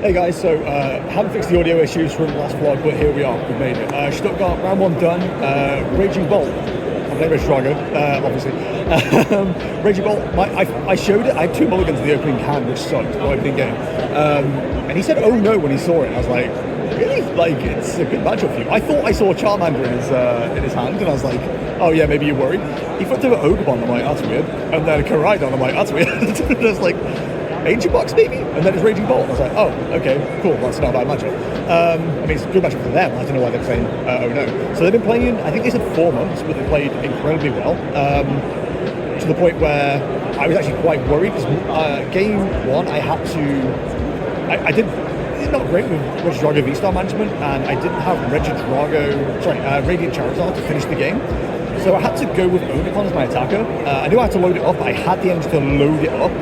Hey guys, so haven't fixed the audio issues from the last vlog, but here we are, we've made it. Stuttgart, round 1 done, Raging Bolt, I'm playing Regidrago, obviously. Raging Bolt, I showed it, I had 2 mulligans in the opening hand, which sucked, the opening game. And he said, oh no, when he saw it, and I was like, really? Like, it's a good matchup for you. I thought I saw Charmander in his hand, and I was like, oh yeah, maybe you're worried. He flipped over Ogerpon, I'm like, that's weird. And then Charizard, I'm like, that's weird. Just like, Ancient Box maybe? And then it's Raging Bolt. I was like, oh, okay, cool, that's not a bad matchup. I mean, it's a good matchup for them. I don't know why they're saying, oh no. So they've been playing, I think they said 4 months, but they played incredibly well. To the point where I was actually quite worried, because game 1, I had to, I did not great with Regidrago Vstar management, and I didn't have Radiant Charizard to finish the game. So I had to go with Ogerpon as my attacker. I knew I had to load it up. I had the energy to load it up.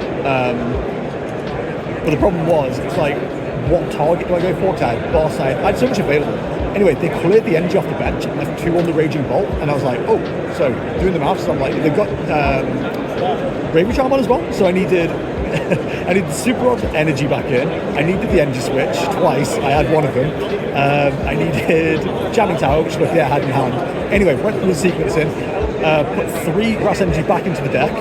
But the problem was, it's like, what target do I go for? Because I had boss side. I had so much available. Anyway, they cleared the energy off the bench and left 2 on the Raging Bolt. And I was like, oh, so doing the maths, I'm like, they've got Raven Charm on as well. So I needed I needed Super Rod energy back in. I needed the energy switch twice. I had 1 of them. I needed Jamming Tower, which luckily I had in hand. Anyway, went through the sequence in, put 3 grass energy back into the deck.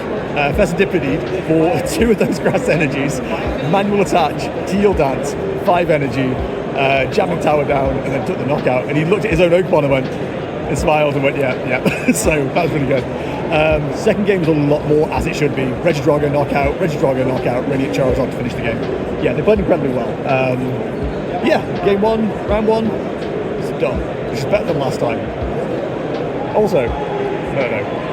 Fezandipiti for 2 of those grass energies, manual attach, Teal dance, 5 energy, Jamming Tower down, and then took the knockout. And he looked at his own Ogerpon and went, and smiled and went, yeah. So that was really good. Second game was a lot more as it should be. Regidrago knockout, Radiant Charizard to finish the game. Yeah, they played incredibly well. Yeah, game 1, round 1, it's done, which is better than last time. Also, no.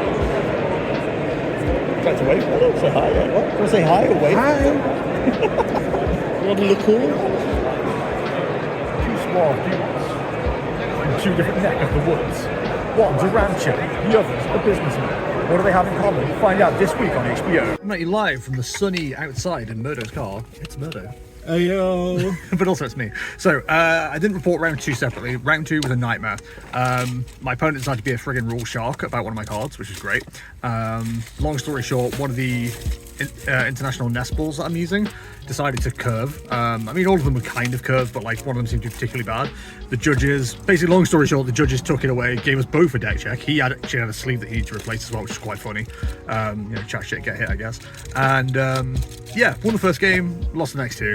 Try to wave. Hello, say hi. What? Want to say hi or wave? Hi. You want to look cool? 2 small dudes from 2 different neck of the woods. One's a rancher, the other's a businessman. What do they have in common? Find out this week on HBO. I'm you live from the sunny outside in Murdo's car. It's Murdo. Ayo. But also it's me. So, I didn't report round 2 separately. Round 2 was a nightmare. My opponent decided to be a friggin' rule shark about one of my cards, which is great. Long story short, one of the international nest balls that I'm using decided to curve. I mean, all of them were kind of curved, but like one of them seemed to be particularly bad. The judges, basically long story short, the judges took it away, gave us both a deck check. He actually had a sleeve that he needed to replace as well, which is quite funny. You know, chat shit, get hit, I guess. And yeah, won the first game, lost the next 2.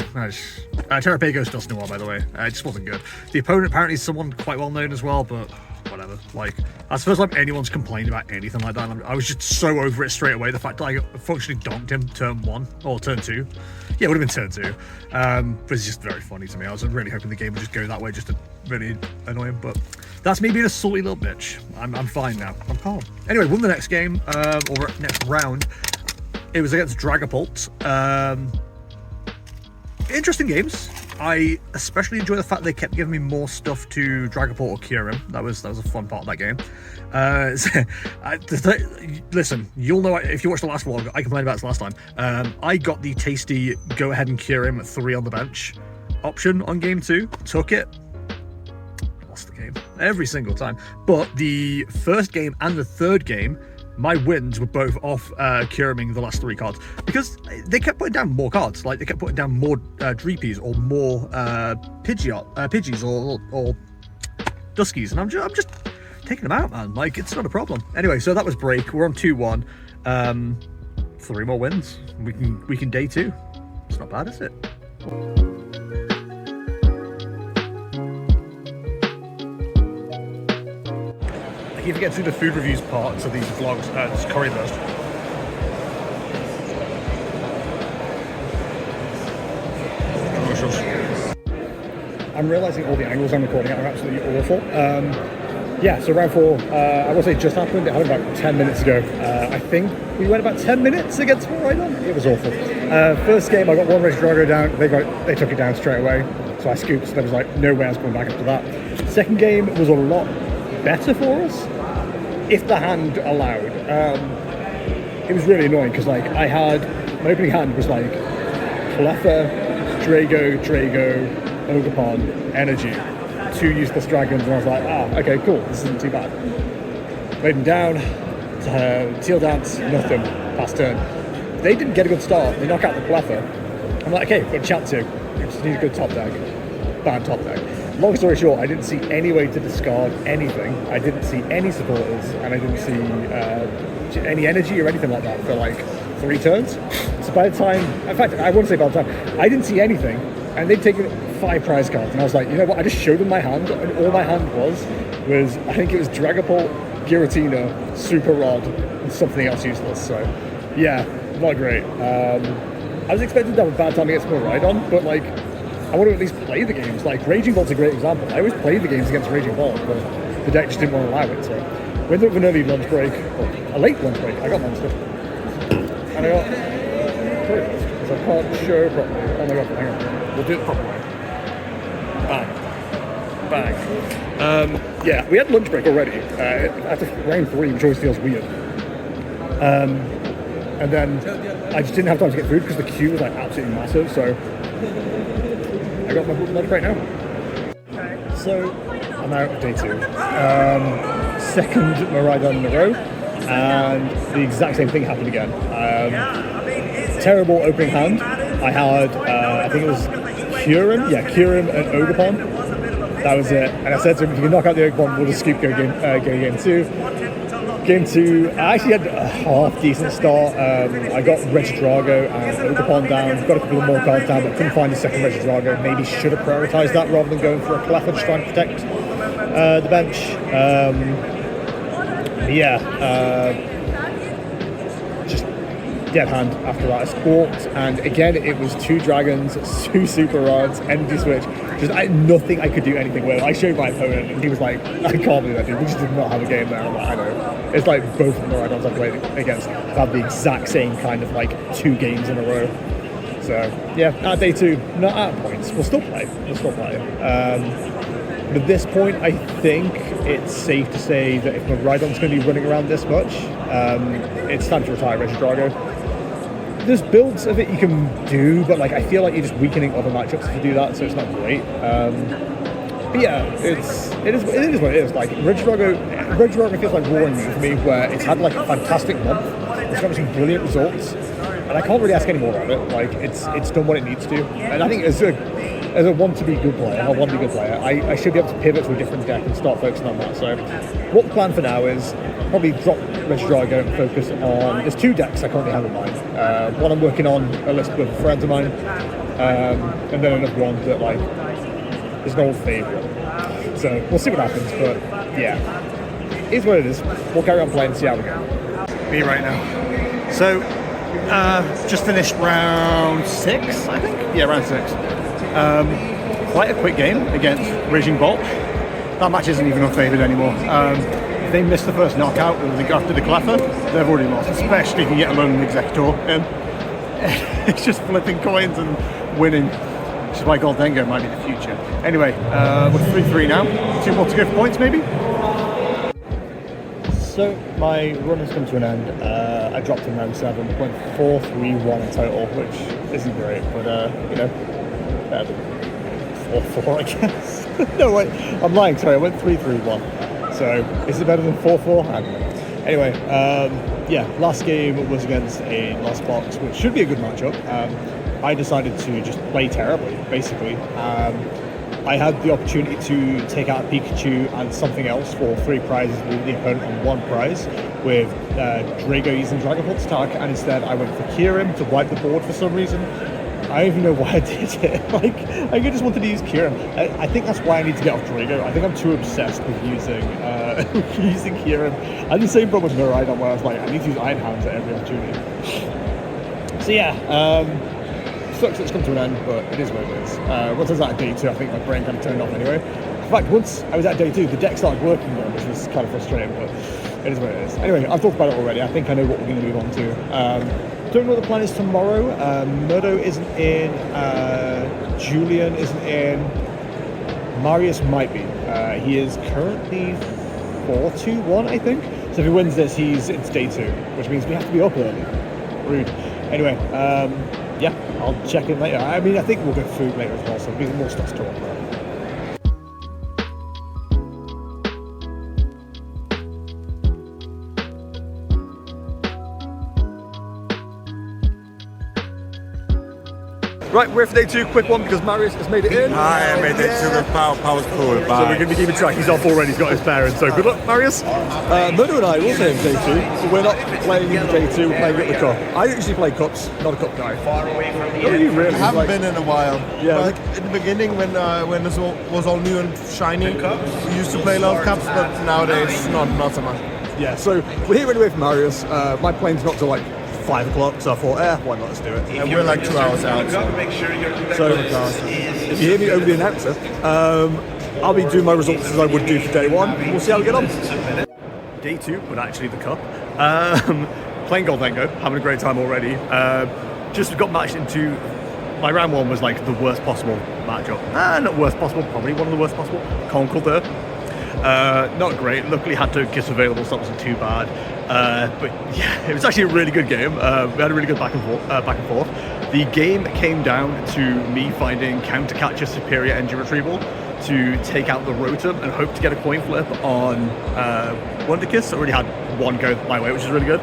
Terrapago still Snowball, by the way. It just wasn't good. The opponent apparently is someone quite well known as well, but whatever. Like, that's the first time anyone's complained about anything like that. I was just so over it straight away. The fact that I functionally donked him turn 1 or turn 2. Yeah, it would have been turn 2. But it's just very funny to me. I was really hoping the game would just go that way just to really annoy him. But that's me being a salty little bitch. I'm fine now. I'm calm. Anyway, won the next game, or next round. It was against Dragapult. Interesting games. I especially enjoy the fact they kept giving me more stuff to Dragapult or Kyurem. That was a fun part of that game. Listen, you'll know if you watched the last vlog, I complained about this last time. I got the tasty go ahead and Kyurem 3 on the bench option on game 2. Took it. Lost the game every single time. But the first game and the third game, my wins were both off Kyureming the last 3 cards, because they kept putting down more cards. Like, they kept putting down more Dreepies or more Pidgeys or Duskies, and I'm just taking them out, man. Like, it's not a problem. Anyway, so that was break. We're on 2-1. 3 more wins. We can day 2. It's not bad, is it? I keep forgetting to do the food reviews parts of these vlogs. It's curry burst. I'm realising all the angles I'm recording at are absolutely awful. Yeah, so round 4, I will say just happened. It happened about 10 minutes ago. I think we went about 10 minutes against Iono. It was awful. First game, I got 1 Regidrago down. They took it down straight away. So I scooped. So there was like no way I was coming back after that. Second game was a lot better for us, if the hand allowed. It was really annoying because like my opening hand was like Cleffa, Drago, Ogerpon, energy, 2 useless dragons, and I was like, okay, cool, this isn't too bad. Laid him down, Teal dance, nothing, past turn. They didn't get a good start. They knock out the Cleffa, I'm like, okay, got a chance here. We just need a good top deck. Bad top deck. Long story short, I didn't see any way to discard anything. I didn't see any supporters, and I didn't see any energy or anything like that for like 3 turns. So by the time, in fact, I wouldn't say by the time, I didn't see anything, and they'd taken 5 prize cards, and I was like, you know what? I just showed them my hand, and all my hand was I think it was Dragapult, Giratina, Super Rod, and something else useless. So yeah, not great. I was expecting to have a bad time against Miraidon, but like, I want to at least play the games. Like, Raging Volt's a great example. I always play the games against Raging Volt, but the deck just didn't want to allow it. So we ended up with an early lunch break, or a late lunch break. I got Monster. And I got Charizard, because I can't show properly. Oh my god, hang on. We'll do it the proper way. Bang. Bang. Yeah, we had lunch break already after round 3, which always feels weird. And then I just didn't have time to get food because the queue was like absolutely massive, so I got my lunch break now. So I'm out of day 2. Second Miraidon in a row, and the exact same thing happened again. Terrible opening hand. I had, I think it was Kyurem, and Ogerpon. That was it. And I said to him, if you can knock out the Ogerpon, we'll just keep going game 2. Game 2, I actually had a half decent start. I got Regidrago and Ogerpon down, got a couple of more cards down, but couldn't find the second Regidrago. Maybe should have prioritised that rather than going for a Cleffa to try and protect the bench. Just dead hand after that. I sport, and again it was 2 dragons, 2 super rods, energy switch. Just nothing I could do anything with. I showed my opponent, and he was like, "I can't believe that, dude. We just did not have a game there." I'm like, "I know." It's like both of the Miraidons I played against had the exact same kind of like 2 games in a row. So yeah, at day 2, not out of points. We'll still play. But at this point, I think it's safe to say that if Miraidon's going to be running around this much, it's time to retire Regidrago. There's builds of it you can do, but like I feel like you're just weakening other matchups if you do that, so it's not great. But yeah, it is what it is. Like Regidrago feels like Roaring Me for me, where it's had like a fantastic month. It's got some brilliant results, and I can't really ask any more of it. Like it's done what it needs to, and I think as a want-to-be good player, I should be able to pivot to a different deck and start focusing on that. So what the plan for now is probably drop Regidrago and focus on, there's 2 decks I currently have in mind. One I'm working on a list with friends of mine, and then another one that like is an old favourite. So we'll see what happens, but yeah, it is what it is. We'll carry on playing and see how we go. Me right now. So just finished round 6, I think? Yeah, round 6. Quite a quick game against Raging Volt. That match isn't even unfavoured anymore. If they miss the first knockout after the Cleffa, they've already lost, especially if you get Alolan and Exeggutor in. It's just flipping coins and winning, which is why Gholdengo might be the future. Anyway, we're 3-3 now. 2 more to go for points, maybe? So my run has come to an end. I dropped in round 7, went 4-3-1 in total, which isn't great, but you know, 4-4 I guess. No wait, I'm lying, sorry, I went 3-3-1. So is it better than 4-4? I don't know. Anyway, yeah, last game was against a Lost Box, which should be a good matchup. I decided to just play terribly, basically. I had the opportunity to take out a Pikachu and something else for 3 prizes with the opponent on 1 prize, with Drago using Dragapult attack, and instead I went for Kyurem to wipe the board for some reason. I don't even know why I did it. Like, I just wanted to use Kyurem. I think that's why I need to get off Drago. I think I'm too obsessed with using using Kyurem. I had the same problem with Miraidon, where I was like, I need to use Iron Hands at every opportunity. So yeah, sucks that it's come to an end, but it is what it is. Once I was at day 2, I think my brain kind of turned off anyway. In fact, once I was at day 2, the deck started working again, which was kind of frustrating, but it is what it is. Anyway, I've talked about it already. I think I know what we're going to move on to. Don't know what the plan is tomorrow. Murdo isn't in, Julian isn't in, Marius might be. He is currently 4-2-1, I think. So if he wins this, it's day 2, which means we have to be up early. Rude. Anyway, yeah, I'll check in later. I mean, I think we'll get food later as well, so there'll be more stuff to talk about. Right, we're for day 2, quick one because Marius has made it in. I made it to the power cool. So we're going to be keeping track. He's off already, he's got his parents. So good luck, Marius. Murdo and I are also in day 2, but we're not playing day 2, we're playing at the cup. I usually play cups, not a cup guy. Oh, you really? I haven't been in a while. Yeah. Like in the beginning when this was all new and shiny, we used to play a lot of cups, but nowadays not so much. Yeah, so we're here anyway for Marius. My plane's not till like 5 o'clock, so I thought, why not, let's do it. And we're like 2 hours out. So if you hear me over the announcer, I'll be doing my results as I would do for day 1. We'll see how we get on. Day 2, but actually the cup. Playing Gholdengo, having a great time already. Just got matched into. My round 1 was like the worst possible matchup. Not worst possible, probably one of the worst possible. Conquer. Not great. Luckily had to kiss available, so that wasn't too bad. But yeah, it was actually a really good game. We had a really good back and forth. The game came down to me finding counter-catcher superior engine retrieval to take out the Rotom and hope to get a coin flip on Wonderkiss. I already had one go my way, which is really good.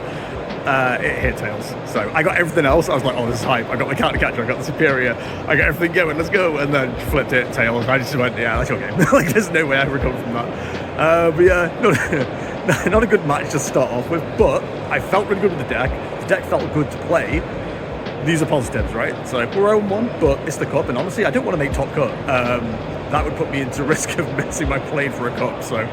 It hit Tails. So I got everything else. I was like, oh, this is hype. I got the counter-catcher, I got the superior, I got everything going, let's go. And then flipped it, Tails. And I just went, yeah, that's your game. Like, there's no way I recover from that. But yeah, not a good match to start off with, but I felt really good with the deck. The deck felt good to play. These are positives, right? So we're on 1, but it's the cup, and honestly, I don't want to make top cut. That would put me into risk of missing my plane for a cup, so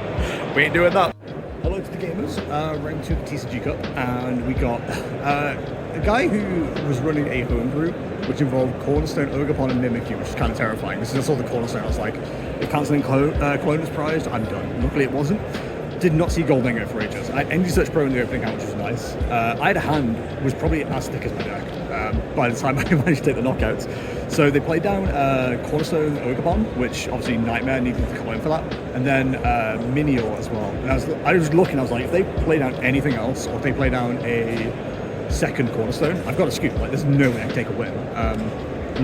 we ain't doing that. Hello to the gamers, round 2 of the TCG Cup, and we got a guy who was running a homebrew, which involved Cornerstone, Ogerpon, and Mimikyu, which is kind of terrifying. This is just all the Cornerstone. I was like, if cancelling Clone was prized, I'm done. Luckily it wasn't. Did not see Gholdengo for ages. I had Energy Search Pro in the opening hand, which was nice. I had a hand was probably as thick as my deck by the time I managed to take the knockouts. So they played down Cornerstone Ogerpon, which obviously Nightmare needed to come in for that, and then Minior as well. And I was looking, I was like, if they play down anything else, or if they play down a second Cornerstone, I've got a scoop. Like, there's no way I can take a win.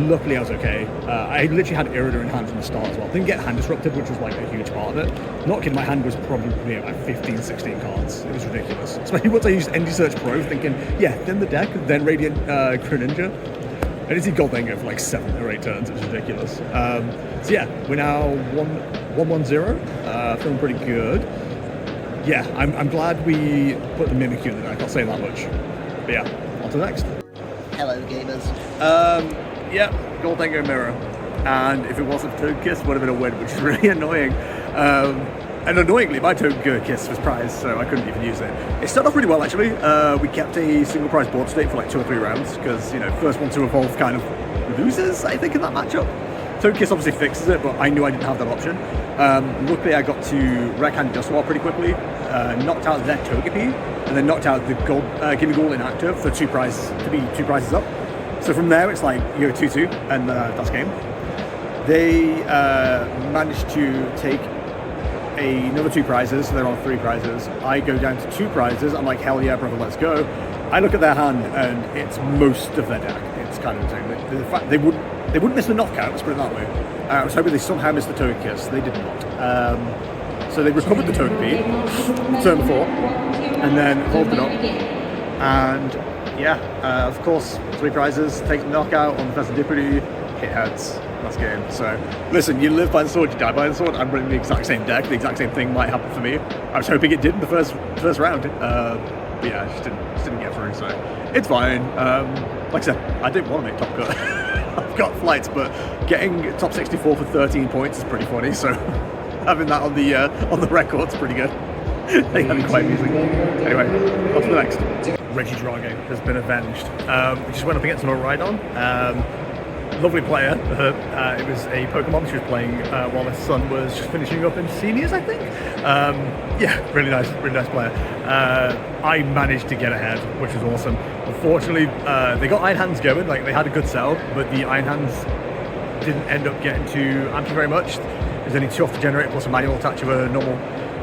Luckily I was okay. I literally had Irida in hand from the start as well. Didn't get hand disrupted, which was like a huge part of it. Not kidding, my hand was probably about 15, 16 cards. It was ridiculous. Especially once I used Energy Search Pro, thinking, yeah, then the deck, then Radiant Greninja. I didn't see Gholdengo for like 7 or 8 turns. It was ridiculous. So yeah, we're now 1-1-0. Feeling pretty good. Yeah, I'm glad we put the Mimikyu in the deck. I'll say that much. But yeah, on to the next. Hello, gamers. Yeah, Gholdengo Mirror. And if it wasn't Togekiss, it would have been a win, which is really annoying. And annoyingly, my Togekiss was prized, so I couldn't even use it. It started off really well, actually. We kept a single prize board state for like 2 or 3 rounds, because, you know, first one to evolve kind of loses, I think, in that matchup. Togekiss obviously fixes it, but I knew I didn't have that option. Luckily, I got to Wreckhand Dusknoir pretty quickly, knocked out their Togepi, and then knocked out the Gimme Ghoul inactive for 2 prizes, to be 2 prizes up. So from there, it's like, you go 2-2, and that's game. They managed to take another 2 prizes, so they're on 3 prizes. I go down to 2 prizes, I'm like, hell yeah, brother, let's go. I look at their hand, and it's most of their deck. It's kind of insane. The fact they wouldn't miss the knockout, let's put it that way. I was hoping they somehow missed the Togekiss. They did not. So they recovered the Togepi, turn 4, and then evolved it up. And yeah, of course, 3 prizes, take the knockout on the Fezandipiti, hit heads, that's game. So, listen, you live by the sword, you die by the sword. I'm running the exact same deck, the exact same thing might happen for me. I was hoping it did in the first round, but yeah, just didn't get through, so it's fine. Like I said, I didn't want to make top cut. I've got flights, but getting top 64 for 13 points is pretty funny, so having that on the record's pretty good. They can be quite amusing. Anyway, on to the next. Regidrago has been avenged. We just went up against an Rhydon. Lovely player. It was a Pokemon she was playing while her son was just finishing up in seniors, I think. Yeah, really nice player. I managed to get ahead, which was awesome. Unfortunately, they got Iron Hands going, like they had a good sell, but the Iron Hands didn't end up getting to amp you very much. There's only 2 off the generator plus a manual attach of a normal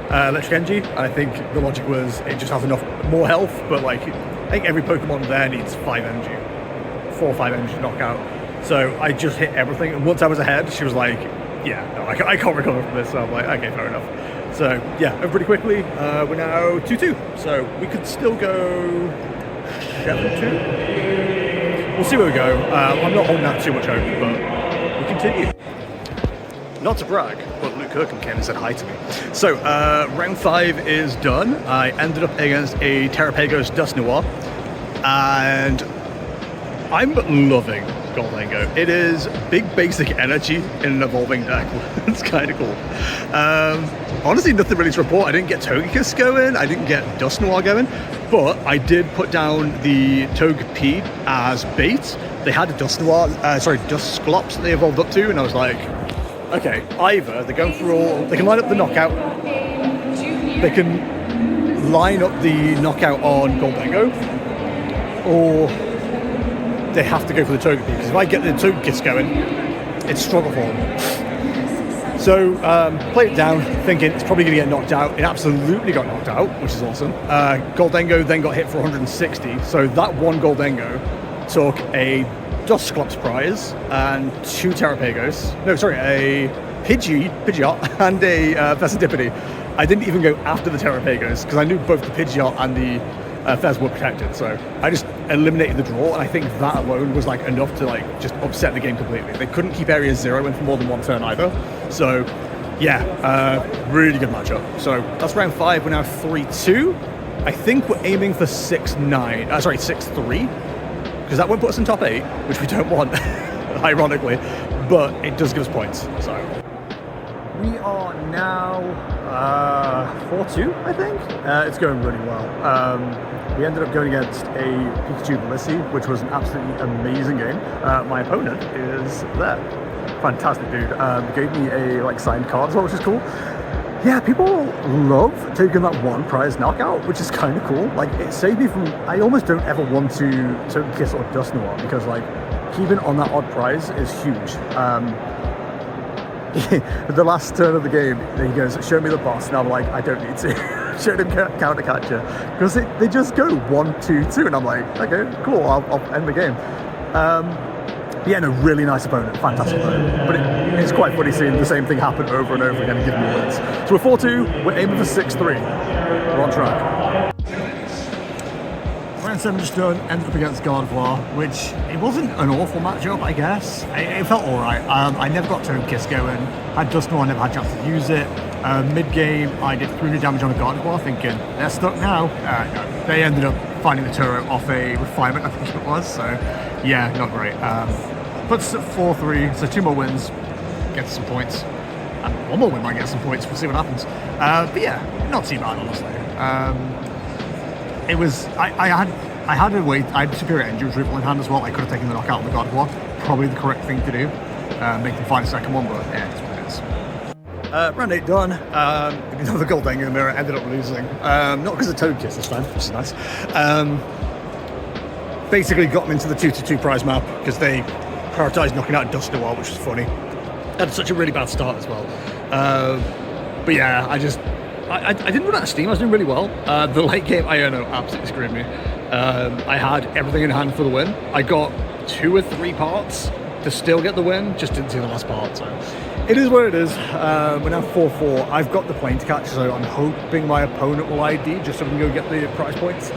electric energy, and I think the logic was it just has enough more health, but like I think every Pokemon there needs 5 energy, 4 or 5 energy to knock out. So I just hit everything, and once I was ahead, she was like, yeah, no, I can't recover from this. So I'm like, okay, fair enough. So yeah, over pretty quickly. We're now 2-2, so we could still go 7-2. we'll see where we go. I'm not holding out too much hope, but we continue. Not to brag, but Luke Kirkham came and said hi to me. So, round 5 is done. I ended up against a Terrapagos Dusknoir, and I'm loving Gholdengo. It is big basic energy in an evolving deck. It's kind of cool. Honestly, nothing really to report. I didn't get Togekiss going, I didn't get Dusknoir going, but I did put down the Togepi as bait. They had a Dusclops that they evolved up to, and I was like, okay, either they're going for they can line up the knockout, they can line up the knockout on Gholdengo, or they have to go for the Togepi, because if I get the Togekiss going, it's struggle for them. So, played it down, thinking it's probably going to get knocked out. It absolutely got knocked out, which is awesome. Gholdengo then got hit for 160, so that one Gholdengo took a Dusclops prize and 2 Terrapagos. No, sorry, a Pidgeot and a Fezandipiti. I didn't even go after the Terrapagos because I knew both the Pidgeot and the Fez were protected. So I just eliminated the draw, and I think that alone was like enough to like just upset the game completely. They couldn't keep Area 0 in for more than one turn either. So yeah, really good matchup. So that's round 5. We're now 3-2. I think we're aiming for 6-9. Sorry, 6-3. Because that won't put us in top 8, which we don't want, ironically, but it does give us points. So we are now 4-2, I think. It's going really well. We ended up going against a Pikachu Blissey, which was an absolutely amazing game. My opponent is there. Fantastic dude. Gave me a signed card as well, which is cool. Yeah, people love taking that one prize knockout, which is kind of cool. Like, it saved me from, I almost don't ever want to Togekiss or Dusknoir, because like, keeping on that odd prize is huge. The last turn of the game, he goes, show me the boss, and I'm like, I don't need to. Showed him counter catcher, because they just go 1-2-2, and I'm like, okay, cool, I'll end the game. Yeah, no, really nice opponent, fantastic opponent. But it's quite funny seeing the same thing happen over and over again and giving me wins. So we're 4-2, we're aiming for 6-3. We're on track. Round 7 just done, ended up against Gardevoir, which it wasn't an awful matchup, I guess. It felt alright. I never got Togekiss going, had Dusknoir, I never had a chance to use it. Mid-game, I did 300 damage on the Gardevoir, thinking, they're stuck now. No, they ended up finding the turret off a refinement, I think it was, so yeah, not great. Puts us at 4-3, so 2 more wins, get some points. And 1 more win might get some points, we'll see what happens. But yeah, not too bad, honestly. It was, I had superior injury removal in hand as well. I could have taken the knockout on the Gardevoir. Probably the correct thing to do. Make them find a second one, but yeah, it's what it is. Round 8 done. Another Gholdengo mirror, ended up losing. Not because of Togekiss this time, which is nice. Basically got them into the 2-2 prize map because they prioritised knocking out Dusknoir, which was funny. Had such a really bad start as well. But yeah, I didn't run out of steam. I was doing really well. The late game Iono absolutely screwed me. I had everything in hand for the win. I got 2 or 3 parts to still get the win, just didn't see the last part. So it is what it is. We're now 4-4. I've got the plane to catch, so I'm hoping my opponent will ID just so we can go get the prize points.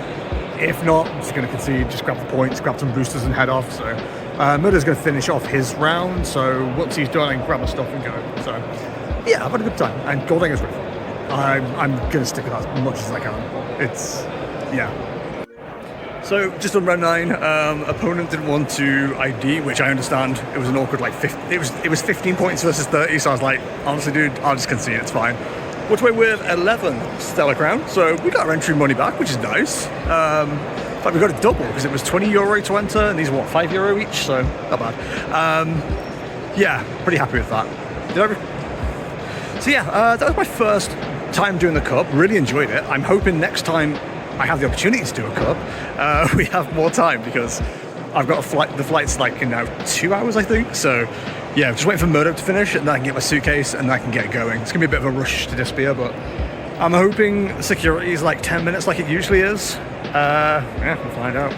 If not, I'm just going to concede, just grab the points, grab some boosters and head off. So Murder's going to finish off his round, so once he's done, I can grab my stuff and go. So yeah, I've had a good time, and Gholdengo's really fun. I'm going to stick with that as much as I can. It's, yeah. So just on round 9, opponent didn't want to ID, which I understand. It was an awkward, like, it was 15 points versus 30, so I was like, honestly, dude, I'll just concede, it's fine. Walked away with 11 Stellar Crown, so we got our entry money back, which is nice. In fact, we got a double, because it was €20 to enter, and these are, what, €5 each, so not bad. Yeah, pretty happy with that. So yeah, that was my first time doing the Cup, really enjoyed it. I'm hoping next time I have the opportunity to do a Cup, we have more time, because I've got a flight, the flight's like in now 2 hours, I think, so yeah, just waiting for Murdo to finish, and then I can get my suitcase, and then I can get going. It's gonna be a bit of a rush to Disappear, but I'm hoping security is like 10 minutes like it usually is. Yeah, we'll find out.